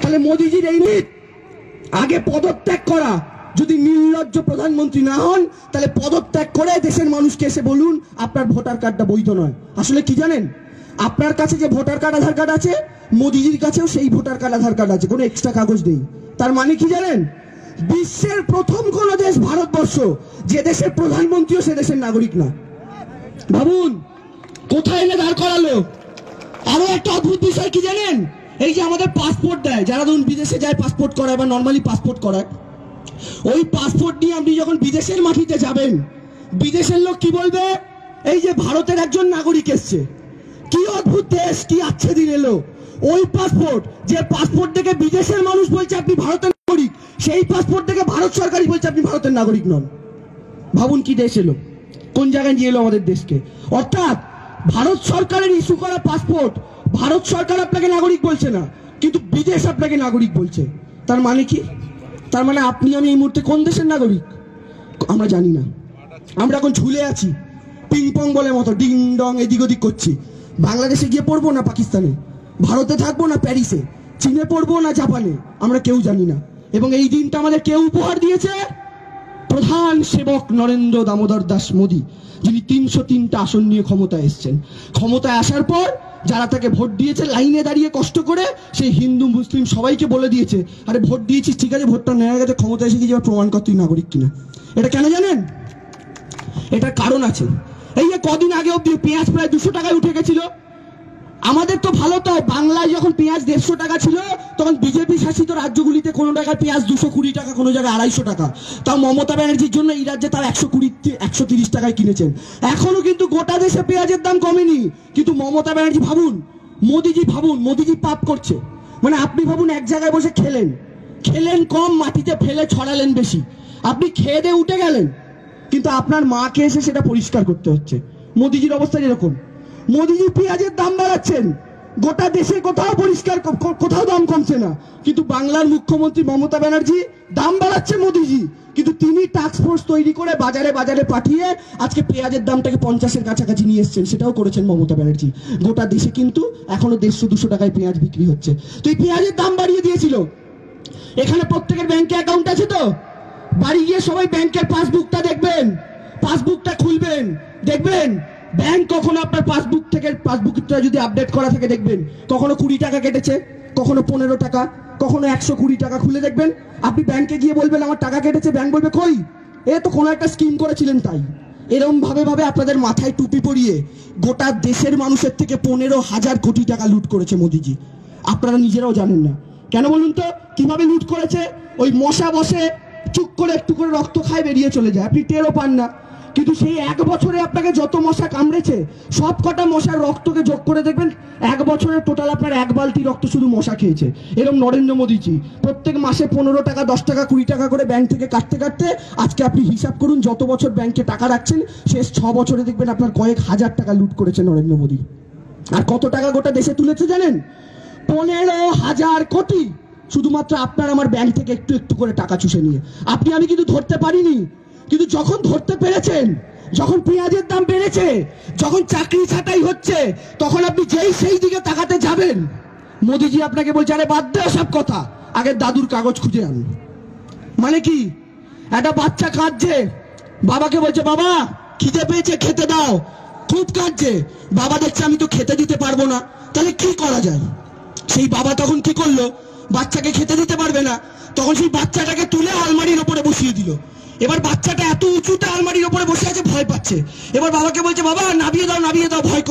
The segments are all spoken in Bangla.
তাহলে মোদিজির এই আগে পদত্যাগ করা, যদি নির্লজ্জ প্রধানমন্ত্রী না হন তাহলে পদত্যাগ করে দেশের মানুষকে এসে বলুন আপনার ভোটার কার্ডটা বৈধ নয়। আসলে কি জানেন, আপনার কাছে যে ভোটার কার্ড আধার কার্ড আছে, মোদিজির কাছেও সেই ভোটার কার্ড আধার কার্ড আছে, কোনো এক্সট্রা কাগজ নেই। তার মানে কি জানেন, বিশ্বের প্রথম কোন দেশ ভারতবর্ষ যে দেশের প্রধানমন্ত্রীও সে দেশের নাগরিক না। ভাবুন কোথায় এনে দাঁড় করালো। আরো একটা অদ্ভুত বিষয় কি জানেন, এই যে আমাদের পাসপোর্ট দেয়, যারা ধরুন বিদেশে যায় পাসপোর্ট করায় বা নর্মালি পাসপোর্ট করায়, ওই পাসপোর্ট নিয়ে আপনি যখন বিদেশের মাটিতে যাবেন, বিদেশের লোক কি বলবে, এই যে ভারতের একজন নাগরিক এসছে, কি অদ্ভুত দেশ, কি আচ্ছে দিন এলো। ওই পাসপোর্ট, যে পাসপোর্ট দেখে বিদেশের মানুষ বলছে আপনি ভারতের নাগরিক, সেই পাসপোর্ট দেখে ভারত সরকারই বলছে আপনি ভারতের নাগরিক নন। ভাবুন কি দেশ এলো, কোন জায়গায় নিয়ে এলো আমাদের দেশকে। অর্থাৎ ভারত সরকারের ইস্যু করা পাসপোর্ট, ভারত সরকার আপনাকে নাগরিক বলছে না, কিন্তু বিদেশ আপনাকে নাগরিক বলছে। তার মানে কি, তার মানে আপনি আমি এই মুহূর্তে কোন দেশের নাগরিক আমরা জানি না। আমরা এখন ঝুলে আছি পিং পং বলের মতো, ডিং ডং এদিক ওদিক করছি। বাংলাদেশে গিয়ে পড়বো না পাকিস্তানে, ভারতে থাকবো না প্যারিসে, চীনে পড়বো না জাপানে, আমরা কেউ জানি না। এবং এই দিনটা আমাদের কেউ উপহার দিয়েছে, প্রধান সেবক নরেন্দ্র দামোদর দাস মোদী, যিনি 303টা আসন নিয়ে ক্ষমতায় এসেছেন। ক্ষমতায় আসার পর যারা তাকে ভোট দিয়েছে, লাইনে দাঁড়িয়ে কষ্ট করে, সেই হিন্দু মুসলিম সবাইকে বলে দিয়েছে, আরে ভোট দিয়েছিস ঠিক আছে, ভোটটা নেওয়া গেছে, ক্ষমতায় এসে গিয়ে প্রমাণ কর তুই নাগরিক কিনা। এটা কেন জানেন, এটার কারণ আছে। এই যে কদিন আগে অব্দি পেঁয়াজ প্রায় 200 টাকায় উঠে গেছিল। আমাদের তো ভালো, তো বাংলায় যখন পেঁয়াজ 150 টাকা ছিল, তখন বিজেপি শাসিত রাজ্যগুলিতে কোনো টাকায় পেঁয়াজ 220 টাকা, কোনো জায়গায় 250 টাকা। তাও মমতা ব্যানার্জির জন্য এই রাজ্যে তার 120-130 টাকায় কিনেছেন। এখনো কিন্তু গোটা দেশে পেঁয়াজের দাম কমেনি। কিন্তু মমতা ব্যানার্জি ভাবুন, মোদিজি পাপ করছে। মানে আপনি ভাবুন, এক জায়গায় বসে খেলেন কম, মাটিতে ফেলে ছড়ালেন বেশি। আপনি খেয়ে দিয়ে উঠে গেলেন, কিন্তু আপনার মাকে এসে সেটা পরিষ্কার করতে হচ্ছে। মোদিজির অবস্থা এরকম। মোদিজি পেঁয়াজের দাম বাড়াচ্ছেন, গোটা দেশে কোথাও পরিষ্কার, কোথাও দাম কমছে না। কিন্তু বাংলার মুখ্যমন্ত্রী মমতা ব্যানার্জি দাম বাড়াচ্ছে মোদিজি, কিন্তু তিনি টাস্ক ফোর্স তৈরি করে বাজারে বাজারে পাঠিয়ে আজকে পেঁয়াজের দামটাকে 50-এর কাছাকাছি নিয়ে এসছেন। সেটাও করেছেন মমতা ব্যানার্জি। গোটা দেশে কিন্তু এখনো 150-200 টাকায় পেঁয়াজ বিক্রি হচ্ছে। তো এই পেঁয়াজের দাম বাড়িয়ে দিয়েছিল। এখানে প্রত্যেকের ব্যাংকে অ্যাকাউন্ট আছে তো, বাড়ি গিয়ে সবাই ব্যাংকের পাসবুকটা দেখবেন, পাসবুকটা খুলবেন, দেখবেন ব্যাংক কখনো আপনার পাসবুকটা যদি আপডেট করা থাকে দেখবেন কখনো 20 টাকা কেটেছে, কখনো 15 টাকা, কখনো 120 টাকা। খুলে দেখবেন, আপনি ব্যাংকে গিয়ে বলবেন আমার টাকা কেটেছে, ব্যাংক বলবে কই, এ তো কোনো একটা স্কিম করেছিলেন তাই। এরকম ভাবে আপনাদের মাথায় টুপি পরিয়ে গোটা দেশের মানুষের থেকে 15,000 কোটি টাকা লুট করেছে মোদিজি। আপনারা নিজেরাও জানেন না। কেন বলুন তো, কিভাবে লুট করেছে? ওই মশা বসে চুপ করে একটু করে রক্ত খায়, বেরিয়ে চলে যায়, আপনি টেরও পান না। কিন্তু সেই 1 বছরে আপনাকে যত মশা কামড়েছে, সব কটা মশার রক্তকে যোগ করে দেখবেন 1 বছরের টোটাল আপনার 1 বালতি রক্ত শুধু মশা খেয়েছে। এরকম নরেন্দ্র মোদীজি প্রত্যেক মাসে 15 টাকা, 10 টাকা, 20 টাকা করে ব্যাংক থেকে কাটতে আজকে আপনি হিসাব করুন, যত বছর ব্যাংকে টাকা রাখছেন, শেষ 6 বছরে দেখবেন আপনার কয়েক হাজার টাকা লুট করেছে নরেন্দ্র মোদী। আর কত টাকা গোটা দেশে তুলেছে জানেন? 15,000 কোটি, শুধুমাত্র আপনার আমার ব্যাংক থেকে একটু একটু করে টাকা চুষে নিয়ে। আপনি আমি কিন্তু ধরতে পারিনি, কিন্তু যখন ধরতে পেরেছেন, যখন পেঁয়াজের দাম বেড়েছে, যখন চাকরি ছাঁটাই হচ্ছে, তখন আপনি যেই সেই দিকে তাকাতে যাবেন, মোদিজি আপনাকে বলছে আরে বাদ দে সব কথা, আগে দাদুর কাগজ খুঁজে আন। মানে কি, একটা বাচ্চা কাঁদছে, বাবাকে বলছে বাবা খিদে পেয়েছে খেতে দাও, খুব কাঁদছে, বাবা দেখছে আমি তো খেতে দিতে পারবো না, তাহলে কি করা যায়? সেই বাবা তখন কি করলো, বাচ্চাকে খেতে দিতে পারবে না, তখন সেই বাচ্চাটাকে তুলে আলমারির উপরে বসিয়ে দিল। এবার বাচ্চাটা এত উঁচুতে আলমারির উপরে বসে আছে, ভয় পাচ্ছে। এবার বাবাকে বলছে বাবা নামিয়ে দাও, ভয়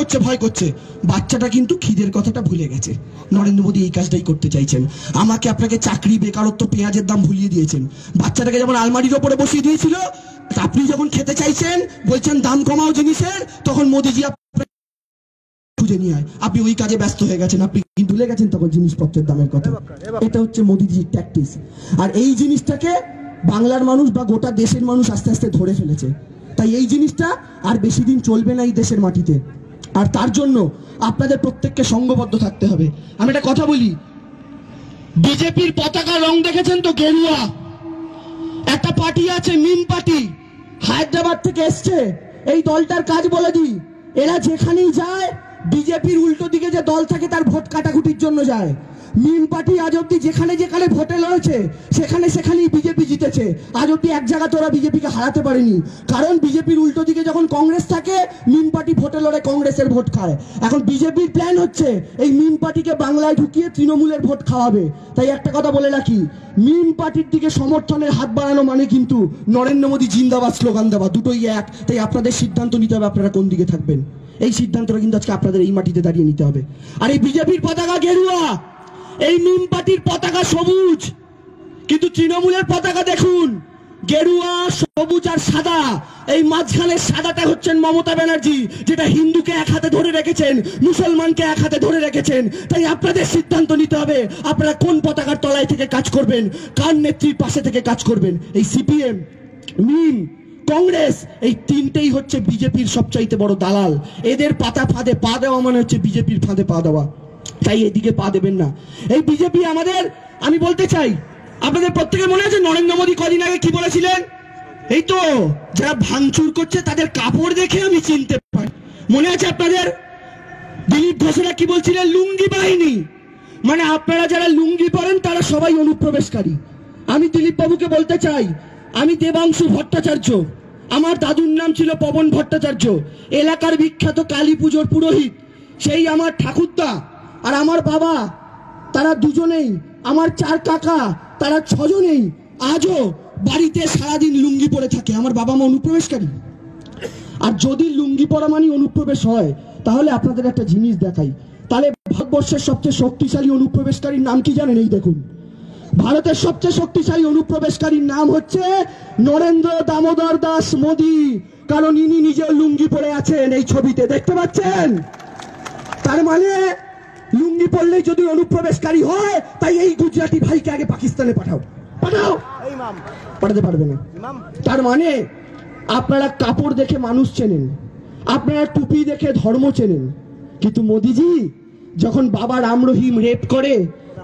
করছে। বাচ্চাটা কিন্তু খিদের কথাটা ভুলে গেছে। নরেন্দ্র মোদী এই কাজটাই করতে চাইছেন। আমাকে আপনাকে চাকরি, বেকারত্ব, পেঁয়াজের দাম ভুলিয়ে দিয়েছেন। বাচ্চাটাকে যেমন আলমারির উপরে বসিয়ে দিয়েছিল, আপনি যখন খেতে চাইছেন, বলছেন দাম কমাও জিনিসের, তখন মোদীজি খুঁজে নিয়ে আয়, আপনি ওই কাজে ব্যস্ত হয়ে গেছেন, আপনি ভুলে গেছেন তখন জিনিসপত্রের দামের কথা। এটা হচ্ছে মোদীজির ট্যাকটিক্স। আর এই জিনিসটাকে বাংলার মানুষ বা গোটা দেশের মানুষ আস্তে আস্তে ধরে ফেলেছে। তাই এই জিনিসটা আর বেশি দিন চলবে না এই দেশের মাটিতে। আর তার জন্য আপনাদের প্রত্যেককে সংঘবদ্ধ থাকতে হবে। আমি একটা কথা বলি, বিজেপির পতাকা রং দেখেছেন তো, গেরুয়া। একটা পার্টি আছে মিম পার্টি, হায়দ্রাবাদ থেকে এসছে। এই দলটার কাজ বলে দিই, এরা যেখানেই যায় বিজেপির উল্টো দিকে যে দল থাকে তার ভোট কাটাকুটির জন্য যায়। মিম পার্টি আজ অব্দি যেখানে যেখানে ভোটে লড়েছে সেখানে সেখানেই বিজেপি জিতেছে। আজ অব্দি এক জায়গা তোরা বিজেপিকে হারাতে পারেনি, কারণ বিজেপির উল্টো দিকে যখন কংগ্রেস থাকে মিম পার্টি ভোটে লড়ে কংগ্রেসের ভোট খায়। এখন বিজেপির প্ল্যান হচ্ছে এই মিম পার্টিকে বাংলায় ঢুকিয়ে তৃণমূলের ভোট খাওয়াবে। তাই একটা কথা বলে রাখি, মিম পার্টির দিকে সমর্থনের হাত বাড়ানো মানে কিন্তু নরেন্দ্র মোদী জিন্দাবাদ স্লোগান দেওয়া, দুটোই এক। তাই আপনাদের সিদ্ধান্ত নিতে হবে আপনারা কোন দিকে থাকবেন। এই সিদ্ধান্তটা কিন্তু আজকে আপনাদের এই মাটিতে দাঁড়িয়ে নিতে হবে। আর এই বিজেপির পতাকা গেরুয়া, এই মিম পার্টির পতাকা সবুজ, কিন্তু তৃণমূলের পতাকা দেখুন গেরুয়া, সবুজ আর সাদা। এই মাঝখানের সাদাটা হচ্ছেন মমতা ব্যানার্জি, যেটা হিন্দুকে এক হাতে ধরে রেখেছেন, মুসলমানকে এক হাতে ধরে রেখেছেন। তাই আপনাদের সিদ্ধান্ত নিতে হবে আপনারা কোন পতাকার তলায় থেকে কাজ করবেন, কার নেত্রীর পাশে থেকে কাজ করবেন। এই সিপিএম, মিম, কংগ্রেস, এই তিনটেই হচ্ছে বিজেপির সবচাইতে বড় দালাল। এদের পাতা ফাঁদে পা দেওয়া মানে হচ্ছে বিজেপির ফাঁদে পা দেওয়া। তাই এদিকে পা দেবেন না। এই বিজেপি আমাদের, আমি বলতে চাই আপনাদের প্রত্যেকের মনে আছে নরেন্দ্র মোদী কদিন আগে কি বলেছিলেন? এই তো যারা ভাঙচুর করছে তাদের কাপড় দেখে আমি চিনতে পারি। মনে আছে আপনাদের? দিলীপ ঘোষেরা কি বলছিলেন? লুঙ্গি বাহিনী, মানে আপনারা যারা লুঙ্গি পরেন তারা সবাই অনুপ্রবেশকারী। আমি দিলীপ বাবুকে বলতে চাই, আমি দেবাংশু ভট্টাচার্য, আমার দাদুর নাম ছিল পবন ভট্টাচার্য, এলাকার বিখ্যাত কালী পুজোর পুরোহিত। সেই আমার ঠাকুরদা আর আমার বাবা, তারা দুজনেই, আমার 4 কাকা, তারা 6 জনেই আজও বাড়িতে সারাদিন লুঙ্গি পরে থাকে। আমার বাবা মা অনুপ্রবেশকারী। আর যদি লুঙ্গি পরা মানে অনুপ্রবেশ হয়, তাহলে আপনাদের একটা জিনিস দেখাই, তাহলে ভারতবর্ষের সবচেয়ে শক্তিশালী অনুপ্রবেশকারীর নাম কি জানেন? এই দেখুন, ভারতের সবচেয়ে শক্তিশালী অনুপ্রবেশকারীর নাম হচ্ছে নরেন্দ্র দামোদর দাস মোদী, কারণ ইনি নিজের লুঙ্গি পরে আছেন, এই ছবিতে দেখতে পাচ্ছেন। তার মানে লুঙ্গি পরলেই যদি অনুপ্রবেশকারী হয়, তাই এই গুজরাটি ভাইকে আগে পাকিস্তানে পাঠাও। পাঠাতে পারবে না। তার মানে আপনারা কাপড় দেখে মানুষ চেনেন, আপনারা টুপি দেখে ধর্ম চেনেন, কিন্তু মোদিজি যখন বাবা রাম রহিম রেপ করে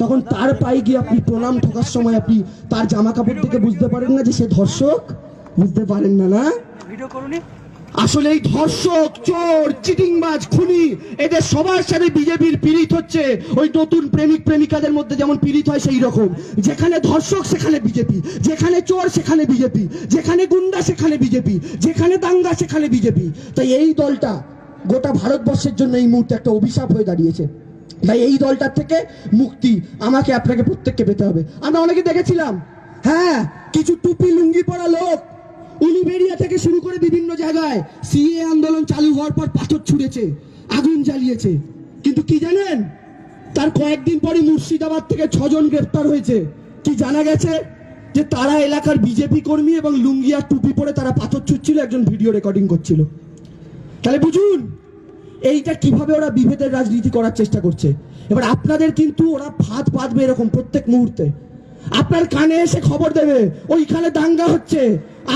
তখন তার পায়ে গিয়ে আপনি প্রণাম ঠোকার সময় আপনি তার জামা কাপড় থেকে বুঝতে পারেন না যে সে ধর্ষক? বুঝতে পারেন না? না, আসলে এই ধর্ষক, চোর, চিটিংবাজ, খুনি, এদের সবার সাথে বিজেপির পীড়িত হচ্ছে। ওই নতুন প্রেমিক প্রেমিকাদের মধ্যে যেমন পীড়িত হয় সেই রকম। যেখানে ধর্ষক সেখানে বিজেপি, যেখানে চোর সেখানে বিজেপি, যেখানে গুন্ডা সেখানে বিজেপি, যেখানে দাঙ্গা সেখানে বিজেপি। তাই এই দলটা গোটা ভারতবর্ষের জন্য এই মুহূর্তে একটা অভিশাপ হয়ে দাঁড়িয়েছে। তাই এই দলটার থেকে মুক্তি আমাকে আপনাকে প্রত্যেককে পেতে হবে। আমরা অনেকে দেখেছিলাম, হ্যাঁ, কিছু টুপি লুঙ্গি পরা লোক উলুবেড়িয়া থেকে শুরু করে বিভিন্ন জায়গায় সিএ আন্দোলন চালু হওয়ার পর পাথর ছুঁড়েছে, আগুন জ্বালিয়েছে। কিন্তু কি জানেন, তার কয়েকদিন পরে মুর্শিদাবাদ থেকে 6 জন গ্রেফতার হয়েছে। কি জানা গেছে? যে তারা এলাকার বিজেপি কর্মী এবং লুঙ্গি আর টুপি পরে তারা পাথর ছুঁড়ছিল, একজন ভিডিও রেকর্ডিং করছিল। তাহলে বুঝুন এইটা কিভাবে ওরা বিভেদের রাজনীতি করার চেষ্টা করছে। এবার আপনাদের কিন্তু ওরা ফাঁদ পাতবে এরকম প্রত্যেক মুহূর্তে। আপনার কানে এসে খবর দেবে ওইখানে দাঙ্গা হচ্ছে,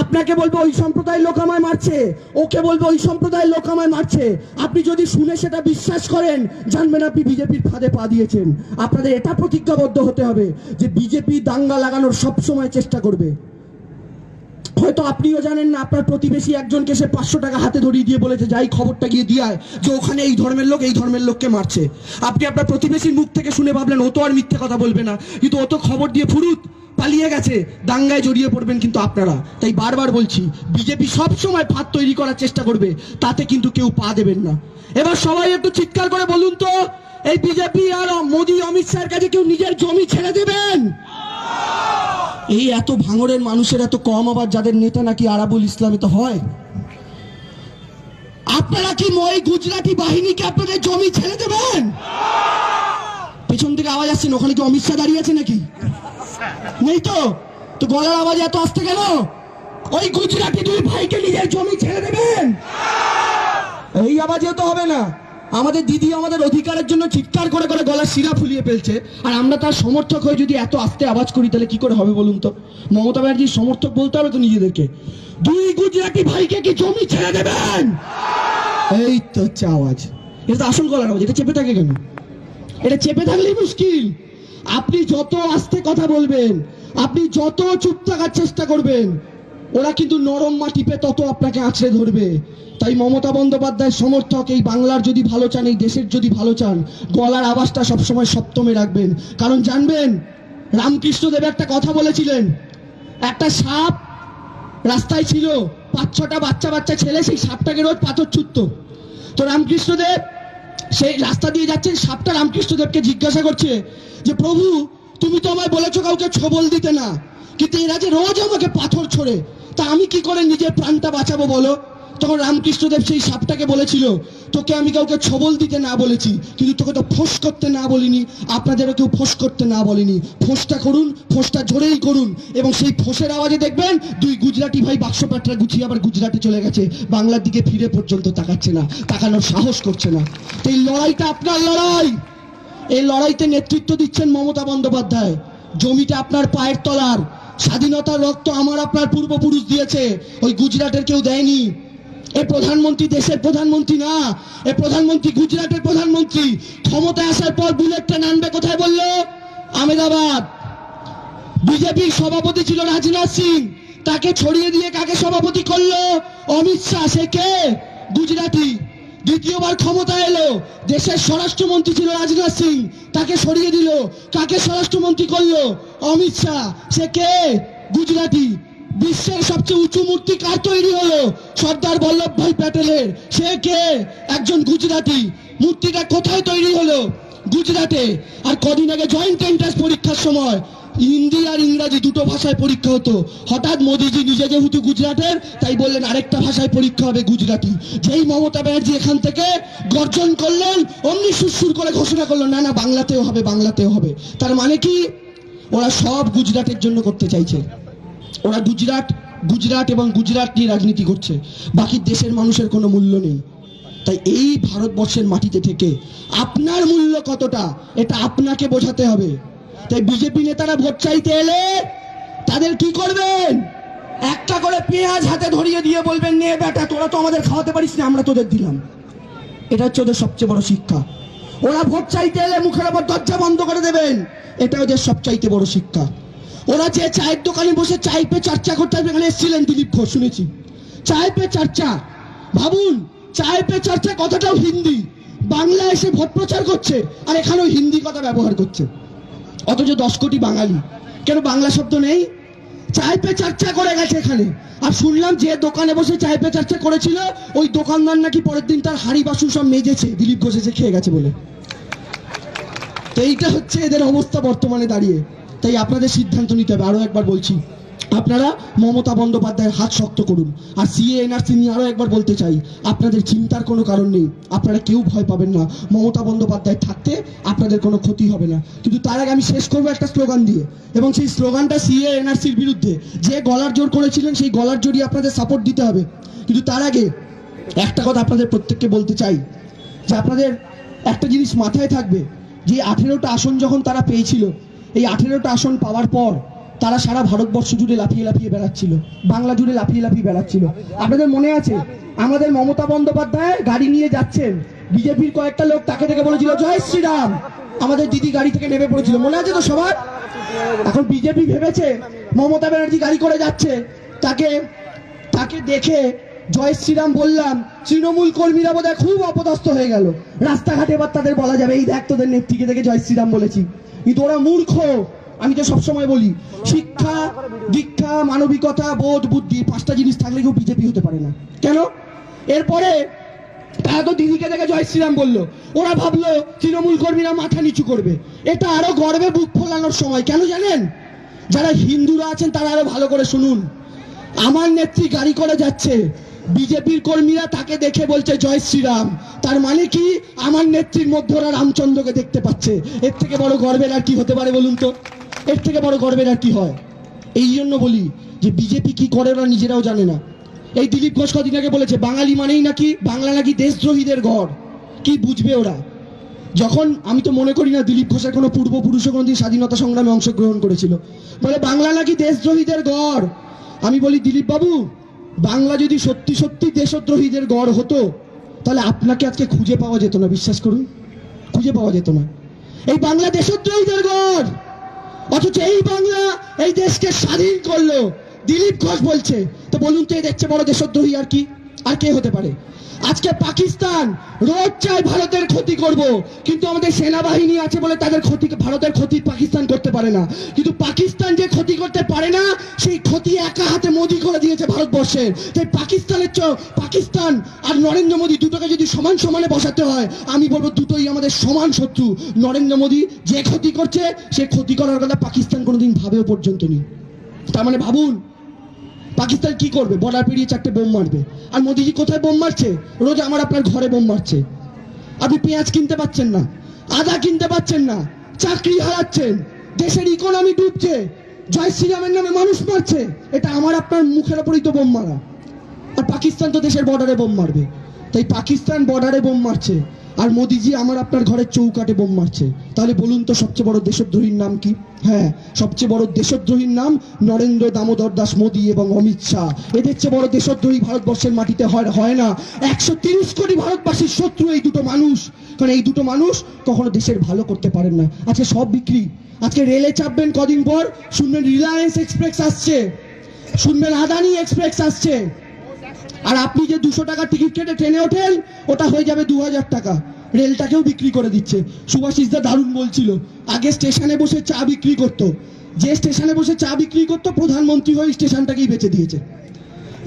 আপনাকে বলবে ওই সম্প্রদায়ের লোক আমায় মারছে, ওকে বলবে ওই সম্প্রদায়ের লোক আমায় মারছে। আপনি যদি শুনে সেটা বিশ্বাস করেন, জানবেন আপনি বিজেপির ফাঁদে পা দিয়েছেন। আপনাদের এটা প্রতিজ্ঞাবদ্ধ হতে হবে যে বিজেপি দাঙ্গা লাগানোর সবসময় চেষ্টা করবে। হয়তো আপনিও জানেন না, আপনার প্রতিবেশী একজনকে সে 500 টাকা হাতে ধরিয়ে দিয়ে বলেছে যাই খবরটা গিয়ে দিয়ে আয় যে ওখানে এই ধর্মের লোক এই ধর্মের লোককে মারছে। আপনি আপনার প্রতিবেশীর মুখ থেকে শুনে ভাবলেন ও তো আর মিথ্যে কথা বলবে না, কিন্তু ও তো খবর দিয়ে ফুরুত পালিয়ে গেছে, দাঙ্গায় জড়িয়ে পড়বেন কিন্তু আপনারা। তাই বারবার বলছি, বিজেপি সব সময় ফাঁদ তৈরি করার চেষ্টা করবে, তাতে কিন্তু কেউ পা দেবেন না। এবার সবাই একটু চিৎকার করে বলুন তো, এই বিজেপি আর মোদী অমিত শাহের কাছে কেউ নিজের জমি ছেড়ে দেবেন? এই এত ভাঙড়ের মানুষের এত কম, আবার যাদের নেতা নাকি আরাবুল ইসলামে তো হয়। আপনারা কি ওই গুজরাটি বাহিনীকে আপনাদের জমি ছেড়ে দেবেন? পেছন থেকে আওয়াজ আসছে, ওখানে কি অমিত শাহ দাঁড়িয়ে আছে নাকি? নেই তো, তো গলার আওয়াজ এত আসতে গেল। ওই গুজরাটি 2 ভাইকে নিজের জমি ছেড়ে দেবেন? এই আওয়াজেও তো হবে না। আমাদের দিদি আমাদের অধিকারের জন্য চিৎকার করে করে গলার শিরা ফুলিয়ে ফেলছে, আর আমরা তার সমর্থক হয়ে যদি এত আস্তে আওয়াজ করি তাহলে কি করে হবে বলুন তো? মমতা ব্যানার্জির সমর্থক বলতে হবে তো নিজেদেরকে। 2 গুজরাটি ভাইকে কি জমি ছেড়ে দেবেন? এই তো হচ্ছে আওয়াজ, এটা তো আসল গলার আওয়াজ। এটা চেপে থাকে কেন? এটা চেপে থাকলেই মুশকিল। আপনি যত আস্তে কথা বলবেন, আপনি যত চুপ থাকার চেষ্টা করবেন, ওরা কিন্তু নরম মাটিপে তত আপনাকে আঁচড়ে ধরবে। তাই মমতা বন্দ্যোপাধ্যায়ের সমর্থক এই বাংলার যদি ভালো চান, এই দেশের যদি ভালো চান, গলার আওয়াজটা সবসময় সপ্তমে রাখবেন। কারণ জানবেন, রামকৃষ্ণদেব একটা কথা বলেছিলেন, একটা সাপ রাস্তায় ছিল, 5-6টা বাচ্চা ছেলে সেই সাপটাকে রোজ পাথর ছুটতো। তো রামকৃষ্ণদেব সেই রাস্তা দিয়ে যাচ্ছেন, সাপটা রামকৃষ্ণদেবকে জিজ্ঞাসা করছে যে প্রভু, তুমি তো আমায় বলেছো কাউকে ছবল দিতে না, কিন্তু এরা যে রোজ আমাকে পাথর ছোড়ে, তা আমি কি করে নিজের প্রাণটা বাঁচাবো বলো? তখন রামকৃষ্ণদেব সেই সাপটাকে বলেছিল, তোকে আমি কাউকে ছবল দিতে না বলেছি, কিন্তু তোকে তো ফোঁস করতে না বলিনি, আপনাদেরও কেউ ফোঁস করতে না বলেনি। ফোঁসটা করুন, ফোঁসটা জোরেই করুন, এবং সেই ফোঁসের আওয়াজে দেখবেন দুই গুজরাটি ভাই বাক্স প্যাটরা গুছিয়ে আবার গুজরাটে চলে গেছে, বাংলার দিকে ফিরে পর্যন্ত তাকাচ্ছে না, তাকানোর সাহস করছে না। তো এই লড়াইটা আপনার লড়াই, এই লড়াইতে নেতৃত্ব দিচ্ছেন মমতা বন্দ্যোপাধ্যায়। জমিটা আপনার পায়ের তলার, স্বাধীনতার রক্ত আমার আপনার পূর্বপুরুষ দিয়েছে, ওই গুজরাটের কেউ দেয়নি। এ প্রধানমন্ত্রী দেশের প্রধানমন্ত্রী না, এ প্রধানমন্ত্রী গুজরাটের প্রধানমন্ত্রী। ক্ষমতায় আসার পর বুলেট ট্রেন আনবে কোথায় বললো? আহমেদাবাদ। বিজেপির সভাপতি ছিল রাজনাথ সিং, তাকে ছড়িয়ে দিয়ে কাকে সভাপতি করলো? অমিত শাহ। সে কে? গুজরাটি। দ্বিতীয়বার ক্ষমতা এলো, দেশের স্বরাষ্ট্রমন্ত্রী ছিল রাজনাথ সিং, তাকে সরিয়ে দিল, কাকে স্বরাষ্ট্রমন্ত্রী করলো? অমিত শাহ। সে কে? গুজরাটি। বিশ্বের সবচেয়ে উঁচু মূর্তি কার তৈরি হলো? সর্দার বল্লভভাই প্যাটেলের। সে কে? একজন গুজরাটি। মূর্তিটা কোথায় তৈরি হলো? গুজরাটে। আর কদিন আগে জয়েন্ট এন্ট্রান্স পরীক্ষার সময় হিন্দি আর ইংরাজি দুটো ভাষায় পরীক্ষা হতো, হঠাৎ মোদিজি নিজে যেহেতু গুজরাটের, তাই বললেন আরেকটা ভাষায় পরীক্ষা হবে, গুজরাটি। যেই মমতা ব্যানার্জি এখান থেকে গর্জন করলেন, অমনি সুরসুর করে ঘোষণা করলেন, না না বাংলাতেও হবে, বাংলাতেও হবে। তার মানে কি? ওরা সব গুজরাটের জন্য করতে চাইছে। ওরা গুজরাট এবং গুজরাট নিয়ে রাজনীতি করছে, বাকি দেশের মানুষের কোনো মূল্য নেই। তাই এই ভারতবর্ষের মাটিতে থেকে আপনার মূল্য কতটা, এটা আপনাকে বোঝাতে হবে। তাই বিজেপি নেতারা ভোট চাইতে এলে তাদের কি করবেন? একটা করে পেঁয়াজ হাতে ধরিয়ে দিয়ে বলবেন, নে বেটা, তোরা তো আমাদের খাওয়াতে পারিস না, আমরা তোদের দিলাম। এটা হচ্ছে ওদের সবচেয়ে বড় শিক্ষা। ওরা ভোট চাইতে এলে মুখের ওপর দরজা বন্ধ করে দেবেন, এটা ওদের সবচাইতে বড় শিক্ষা। ওরা যে চায়ের দোকানে বসে চায় পে চর্চা করতে হবে, এখানে এসেছিলেন দিলীপ ঘোষ, শুনেছি চায় পে চর্চা। ভাবুন, চায় পে চর্চা কথাটাও হিন্দি, বাংলা এসে ভোট প্রচার করছে, আর এখানেও হিন্দি কথা ব্যবহার করছে, অথচ 10 কোটি বাঙালি। কেন বাংলা শব্দ নেই? চায় পে চর্চা করে গেছে এখানে। আর শুনলাম যে দোকানে বসে চায় পে চর্চা করেছিল, ওই দোকানদার নাকি পরের দিন তার হাড়ি বাসন সব মেজেছে, দিলীপ ঘোষ এসে খেয়ে গেছে বলে। তো এইটা হচ্ছে এদের অবস্থা বর্তমানে দাঁড়িয়ে। তাই আপনাদের সিদ্ধান্ত নিতে হবে। আরো একবার বলছি, আপনারা মমতা বন্দ্যোপাধ্যায়ের হাত শক্ত করুন। আর সিএ এনআরসি নিয়ে আরো একবার বলতে চাই, আপনাদের চিন্তার কোনো কারণ নেই, আপনারা কেউ ভয় পাবেন না। মমতা বন্দ্যোপাধ্যায় থাকতে আপনাদের কোনো ক্ষতি হবে না। কিন্তু তার আগে আমি শেষ করবো একটা স্লোগান দিয়ে, এবং সেই স্লোগানটা সিএ এনআরসির বিরুদ্ধে। যে গলার জোর করেছিলেন, সেই গলার জোরই আপনাদের সাপোর্ট দিতে হবে। কিন্তু তার আগে একটা কথা আপনাদের প্রত্যেককে বলতে চাই, যে আপনাদের একটা জিনিস মাথায় থাকবে, যে 18টা আসন যখন তারা পেয়েছিল, এই 18টা আসন পাওয়ার পর তারা সারা ভারতবর্ষ জুড়ে লাফিয়ে লাফিয়ে বেড়াচ্ছিল, বাংলা জুড়ে লাফিয়ে লাফিয়ে বেড়াচ্ছিল। আপনাদের মনে আছে, আমাদের মমতা বন্দ্যোপাধ্যায় গাড়ি নিয়ে যাচ্ছেন, বিজেপির কয়েকটা লোক তাকে দেখে বলেছিল জয় শ্রীরাম, আমাদের দিদি গাড়ি থেকে নেমে পড়েছিল, মনে আছে তো সবার? এখন বিজেপি ভেবেছে মমতা ব্যানার্জি গাড়ি করে যাচ্ছে, তাকে দেখে জয় শ্রীরাম বললাম, তৃণমূল কর্মীরা বোধহয় খুব অপদস্থ হয়ে গেল, রাস্তাঘাটে এবার তাদের বলা যাবে এই দেখ তোদের নেত্রীকে দেখে জয় শ্রীরাম বলেছি। কিন্তু ওরা মূর্খ। আমি তো সবসময় বলি, শিক্ষা, দীক্ষা, মানবিকতা, বোধ, বুদ্ধি, 5টা জিনিস থাকলে কেউ বিজেপি হতে পারে না। কেন? এরপরে তারা তো দিদিকে দেখে জয় শ্রীরাম বললো, ওরা ভাবলো তৃণমূল কর্মীরা মাথা নিচু করবে। এটা আরো গর্বে বুক ফোলানোর সময়। কেন জানেন? যারা হিন্দুরা আছেন তারা আরো ভালো করে শুনুন। আমার নেত্রী গাড়ি করে যাচ্ছে, বিজেপির কর্মীরা তাকে দেখে বলছে জয় শ্রীরাম, তার মানে কি? আমার নেত্রীর মধ্যে ওরা রামচন্দ্রকে দেখতে পাচ্ছে। এর থেকে বড় গর্বের আর কি হতে পারে বলুন তো? এর থেকে বড় গর্বের আর কি হয়? এই জন্য বলি যে বিজেপি কি করে ওরা নিজেরাও জানে না। এই দিলীপ ঘোষ কদিন আগে বলেছে বাঙালি মানেই নাকি, বাংলা নাকি দেশদ্রোহীদের গড়। কি বুঝবে ওরা? যখন আমি তো মনে করি না দিলীপ ঘোষের কোনো পূর্বপুরুষও কোনোদিন স্বাধীনতা সংগ্রামে অংশগ্রহণ করেছিল। বলে বাংলা নাকি দেশদ্রোহীদের গড়। আমি বলি দিলীপ বাবু, বাংলা যদি সত্যি সত্যি দেশদ্রোহীদের গড় হতো, তাহলে আপনাকে আজকে খুঁজে পাওয়া যেত না। বিশ্বাস করুন, খুঁজে পাওয়া যেত না। এই বাংলা দেশদ্রোহীদের গড়, অথচ এই বাংলা এই দেশকে স্বাধীন করলো, দিলীপ ঘোষ বলছে। তো বলুন তো এর চেয়ে বড় দেশদ্রোহী আর কি, আর কে হতে পারে? আজকে পাকিস্তান রোজ চায় ভারতের ক্ষতি করব, কিন্তু আমাদের সেনাবাহিনী আছে বলে তাদের ক্ষতি, ভারতের ক্ষতি পাকিস্তান করতে পারে না। কিন্তু পাকিস্তান যে ক্ষতি করতে পারে না, সেই ক্ষতি একা হাতে মোদী করে দিয়েছে ভারতবর্ষের। তাই পাকিস্তান আর নরেন্দ্র মোদী দুটোকে যদি সমান সমানে বসাতে হয়, আমি বলবো দুটোই আমাদের সমান শত্রু। নরেন্দ্র মোদী যে ক্ষতি করছে, সে ক্ষতি করার কথা পাকিস্তান কোনোদিন ভাবেও পর্যন্ত নেই। তার মানে ভাবুন পাকিস্তান কি করবে? বর্ডার পেরিয়ে 4টে বোম মারবে। আর মোদিজি কোথায় বোম মারছে? রোজ আমার আপনার ঘরে বোম মারছে। আপনি পেঁয়াজ কিনতে পাচ্ছেন না, আদা কিনতে পাচ্ছেন না, চাকরি হারাচ্ছেন, দেশের ইকোনমি ডুবছে, জয় শ্রীরামের নামে মানুষ মারছে। এটা আমার আপনার মুখের ওপরই তো বোম মারা। আর পাকিস্তান তো দেশের বর্ডারে বোম মারবে। তাই পাকিস্তান বর্ডারে বোম মারছে, আর মোদিজি আমার আপনার ঘরের চৌকাটে বোম মারছে। তাহলে বলুন তো সবচেয়ে বড় দেশদ্রোহীর নাম কি? হ্যাঁ, সবচেয়ে বড় দেশদ্রোহীর নাম নরেন্দ্র দামোদর দাস মোদী এবং অমিত শাহ। এদের চেয়ে বড় দেশদ্রোহী ভারতবর্ষের মাটিতে হয় না। 130 কোটি ভারতবাসীর শত্রু এই দুটো মানুষ। কারণ এই দুটো মানুষ কখনো দেশের ভালো করতে পারেন না। আজকে সব বিক্রি। আজকে রেলে চাপবেন, কদিন পর শুনবেন রিলায়েন্স এক্সপ্রেস আসছে, শুনবেন আদানি এক্সপ্রেস আসছে। আর আপনি যে 200 টাকা টিকিট কেটে ট্রেনে ওঠেন, ওটা হয়ে যাবে 2000 টাকা। রেলটাকেও বিক্রি করে দিচ্ছে। সুভাষিস দা দারুণ বলছিল, আগে স্টেশনে বসে চা বিক্রি করতো, যে স্টেশনে বসে চা বিক্রি করতো প্রধানমন্ত্রী হয়ে স্টেশনটাকেই বেচে দিয়েছে।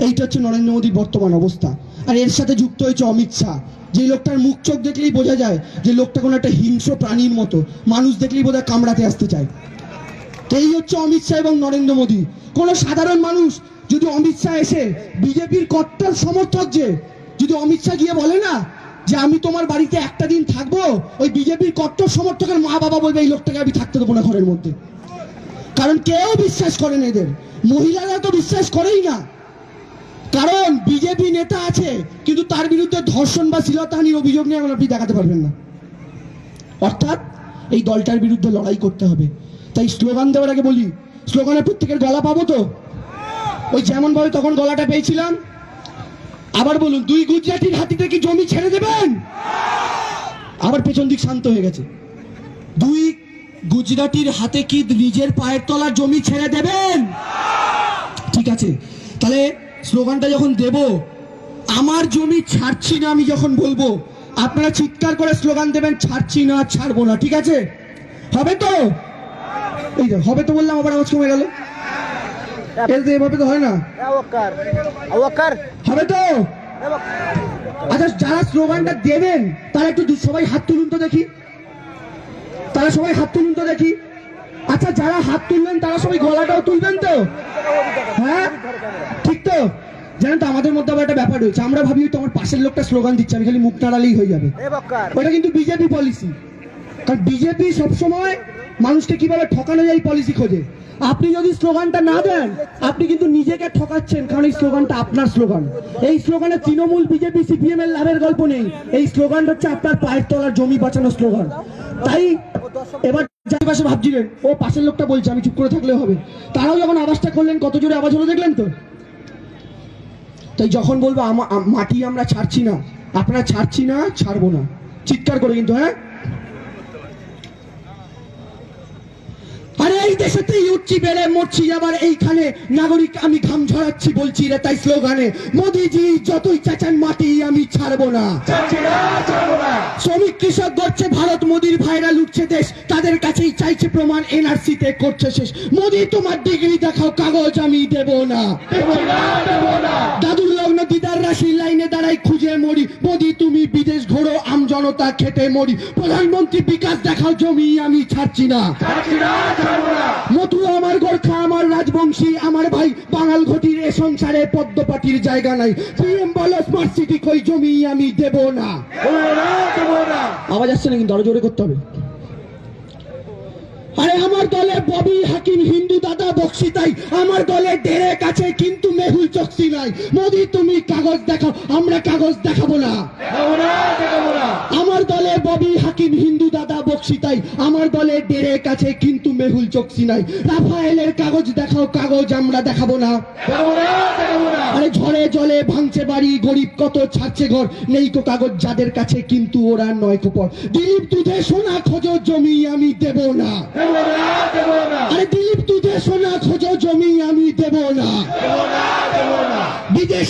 এইটা হচ্ছে নরেন্দ্র মোদীর বর্তমান অবস্থা। আর এর সাথে যুক্ত হয়েছে অমিত শাহ, যে লোকটার মুখ চোখ দেখলেই বোঝা যায় যে লোকটা কোনো একটা হিংস্র প্রাণীর মতো, মানুষ দেখলেই বোধহয় কামড়াতে আসতে চায়। এই হচ্ছে অমিত শাহ এবং নরেন্দ্র মোদী। কোনো সাধারণ মানুষ যদি অমিত শাহ এসে বিজেপির কট্টর সমর্থক, যে যদি অমিত শাহ গিয়ে বলে না যে আমি তোমার বাড়িতে একটা দিন থাকবো, ওই বিজেপির কট্টর সমর্থকের মা বাবা বলবে এই লোকটাকে আমি থাকতে দেবো না ঘরের মধ্যে। কারণ কেউ বিশ্বাস করেন এদের, মহিলারা তো বিশ্বাস করেই না। কারণ বিজেপি নেতা আছে, কিন্তু তার বিরুদ্ধে ধর্ষণ বা শ্লীলতাহানির অভিযোগ নিয়ে আপনি দেখাতে পারবেন না। অর্থাৎ এই দলটার বিরুদ্ধে লড়াই করতে হবে। তাই স্লোগান দেওয়ার আগে বলি, স্লোগানের প্রত্যেকের গলা পাবো তো? ওই যেমন ভাবে তখন গলাটা পেয়েছিলাম, আবার বলুন, 2 গুজরাটির হাতিতে কি জমি ছেড়ে দেবেন? আবার পেছন দিক শান্ত হয়ে গেছে। 2 গুজরাটির হাতে কি নিজের পায়ের তলার জমি ছেড়ে দেবেন? ঠিক আছে, তাহলে স্লোগানটা যখন দেব, আমার জমি ছাড়ছি না আমি যখন বলবো, আপনারা চিৎকার করে স্লোগান দেবেন, ছাড়ছি না, ছাড়বো না। ঠিক আছে? হবে তো? এই যে হবে তো বললাম, আবার আওয়াজ কমে গেল। এভাবে তো হয় না। হবে তো? আচ্ছা, যারা স্লোগানটা দেবেন তারা একটু সবাই হাত তুলুন তো দেখি। তারা সবাই হাত তুলুন তো দেখি। আচ্ছা, যারা হাত তুলবেন তারা সবাই গলাটাও তুলবেন তো? হ্যাঁ, ঠিক তো? জানেন তো আমাদের মধ্যে আবার একটা ব্যাপার রয়েছে, আমরা ভাবি তো আমার পাশের লোকটা স্লোগান দিচ্ছে, আমি খালি মুখ নাড়ালেই হয়ে যাবে। ওটা কিন্তু বিজেপি পলিসি। কারণ বিজেপি সবসময় মানুষকে কিভাবে ঠকানো যায় পলিসি খোঁজে। আপনি যদি স্লোগানটা না দেন, আপনি কিন্তু নিজেকে ঠকাচ্ছেন, কারণ এই স্লোগানটা আপনার স্লোগান। এই স্লোগানে তৃণমূল, বিজেপি, সিপিএম এর লাভের গল্প নেই। এই স্লোগানটা হচ্ছে আপনার পায়ের তলার জমি বাঁচানোর স্লোগান। তাই এবার যার পাশে ভাবছিলেন ও পাশের লোকটা বলছে আমি চুপ করে থাকলেও হবে, তারাও যখন আওয়াজটা করলেন, কত জোরে আওয়াজ হলো দেখলেন তো? তাই যখন বলবো মাটি আমরা ছাড়ছি না, আপনারা ছাড়ছি না, ছাড়বো না, চিৎকার করে কিন্তু। হ্যাঁ, আরে এই দেশেতেই উঠছি বেড়ে মরছি, আবার এইখানে নাগরিক আমি ঘাম ঝরাচ্ছি বলছি রে। তাই স্লোগানে মোদিজি যতই চাচান মাটি আমি ছাড়বো না। শ্রমিক কৃষক গড়ছে ভারত, মোদির ভাইরা লুটছে দেশ, তাদের কাছেই চাইছে প্রমাণ, এনআরসি তে করছে শেষ। মোদি তোমার ডিগ্রি দেখাও, কাগজ আমি দেব না। দাদুর লগ্ন দিদার রাশির লাইনে দাঁড়াই খুঁজে মরি, মোদি তুমি বিদেশ ঘোরো, আম জনতা খেটে মরি। প্রধানমন্ত্রী বিকাশ দেখাও, জমি আমি ছাড়ছি না। মধু আমার গোর্খা, আমার রাজবংশী, আমার ভাই বাঙাল ঘটির এ সংসারে পদ্মপাটির জায়গা নাই। পিএম বলো স্মার্ট সিটি কই, জমি আমি দেব না। আওয়াজ আসছে না কিন্তু, আরো জোরে করতে হবে। আরে আমার দলে ববি হাকিম হিন্দু দাদা বক্সি, তাই আমার দলে ডেরেক আছে কিন্তু মেহুল চকসি নাই। মোদি তুমি কাগজ দেখাও, আমরা কাগজ দেখাবো না। আমার দলে ববি হাকিম হিন্দু দাদা বক্সি, তাই আমার দলে ডেরেক আছে কিন্তু মেহুল চকসি নাই। রাফায়েলের কাগজ দেখাও, কাগজ আমরা দেখাবো না। আরে ঝড়ে জলে ভাঙছে বাড়ি, গরিব কত ছাড়ছে ঘর, নেই কো কাগজ যাদের কাছে কিন্তু ওরা নয় কোপর। দিলীপ দুধে সোনা খোঁজো, জমি আমি দেব না। আরে দিলীপ দুধে সোনা খোঁজো, জমি আমি দেব না।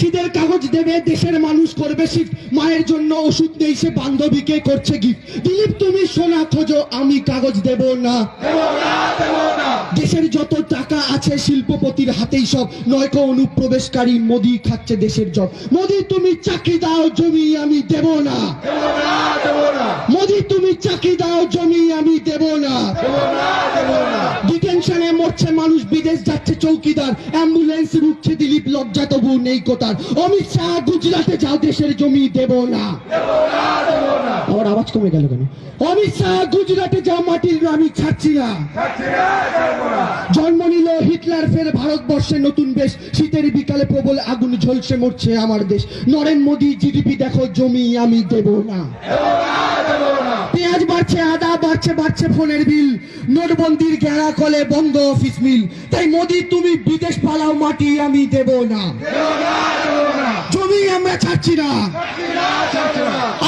প্রতিবেশীদের কাগজ দেবে, দেশের মানুষ করবে শিফট, মায়ের জন্য ওষুধ নেই সে বান্ধবীকে করছে গিফট। দিলীপ তুমি সোনা খোঁজো, আমি কাগজ দেব না। দেশের যত টাকা আছে শিল্পপতির হাতেই সব, নয়কো অনুপ্রবেশকারী, মোদি খাচ্ছে দেশের জব। মোদি তুমি চাকরি দাও, জমি আমি দেব না। মোদি তুমি চাকরি দাও, জমি আমি দেব না। ডিটেনশনে মরছে মানুষ, বিদেশ যাচ্ছে চৌকিদার, অ্যাম্বুলেন্স রুখছে দিলীপ, লজ্জা তবু নেই কোতার। অমিত শাহ গুজরাটে যাও, দেশের জমি দেব না। আমার আওয়াজ কমে গেল কেন? অমিত শাহ গুজরাটে যাও, মাটির আমি ছাড়ছি না। জন্ম নিল হিটলার, ফের ভারতবর্ষে নতুন বেশ, শীতের বিকালে প্রবল আগুন ঝলসে মরছে আমার দেশ। নরেন্দ্র মোদী জিডিপি দেখো, জমি আমি দেব না। পেঁয়াজ বাড়ছে, আদা বাড়ছে, বাড়ছে ফোনের বিল, নোটবন্দির গেরা কলে বন্ধ অফিস মিল। তাই মোদি তুমি বিদেশ পালাও, মাটি আমি দেব না। জমি আমরা ছাড়ছি না,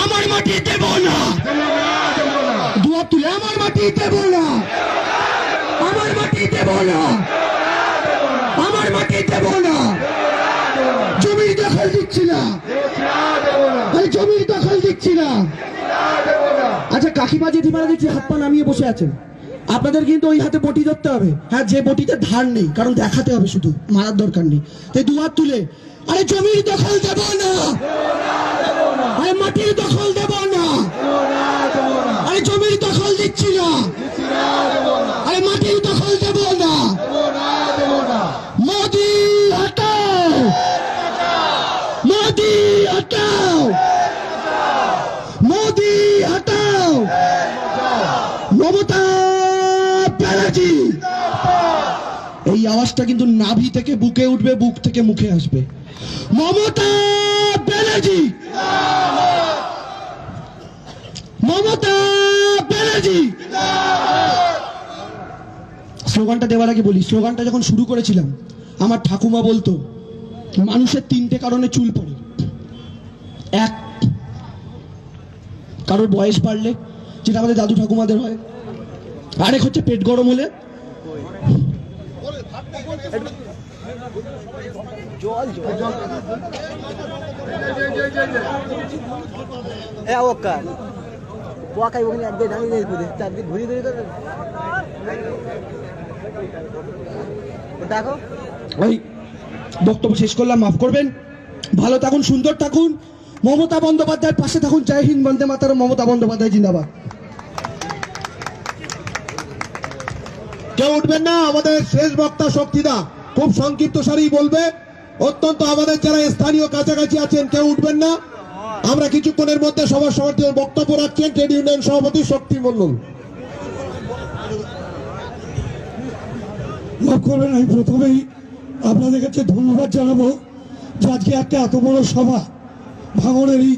আমার মাটি দেব না। দুয়ার তুলে আমার মাটি দেব না, আমার মাটি দেব না, আমার মাটি দেব না। জমির দখল দিচ্ছি না, জমির দখল দিচ্ছি না। আচ্ছা কাকিমা জেঠিমারা দেখছি হাত পা নামিয়ে বসে আছেন, আপনাদের কিন্তু ওই হাতে বটি ধরতে হবে। হ্যাঁ, যে বটিতে ধার নেই, কারণ দেখাতে হবে, শুধু মারার দরকার নেই। তাই দু হাত তুলে, আরে জমির দখল দেব না, আরে মাটির দখল দেব না, আরে জমির দখল দিচ্ছি না, আরে মাটির দখল দেব না। মোদি হটাও, মোদি হটাও, মোদি হটাও। মমতা ব্যানার্জি, এই আওয়াজটা কিন্তু নাভি থেকে বুকে উঠবে, বুক থেকে মুখে আসবে। মমতা ব্যানার্জি, মমতা ব্যানার্জি। স্লোগানটা দেওয়ার আগে বলি, স্লোগানটা যখন শুরু করেছিলাম আমার ঠাকুমা বলতো মানুষের তিনটে কারণে চুল পড়ে। এক, কারোর বয়স বাড়লে, যেটা আমাদের দাদু ঠাকুমাদের হয়। আরেক হচ্ছে পেট গরম হলে। ওই বক্তব্য শেষ করলাম, মাফ করবেন। ভালো থাকুন, সুন্দর থাকুন, মমতা বন্দ্যোপাধ্যায়ের পাশে থাকুন। জয় হিন্দ, বন্দে মাতরম, মমতা বন্দ্যোপাধ্যায় জিন্দাবাদ। কেউ উঠবেন না। আমাদের শেষ বক্তা শক্তিদা খুব সংক্ষিপ্ত সারি বলবে। অত্যন্ত আমাদের যারা স্থানীয় কাছাকাছি আছেন কেউ উঠবেন না। আমরা কিছুক্ষণের মধ্যে সবার সভাপতি বক্তব্য রাখছেন ট্রেড ইউনিয়ন সভাপতি শক্তি মন্ডল। মাফ করবেন, আমি প্রথমেই আপনাদের কাছে ধন্যবাদ জানাবো যে আজকে একটা এত বড় সভা ভাঙড়ের এই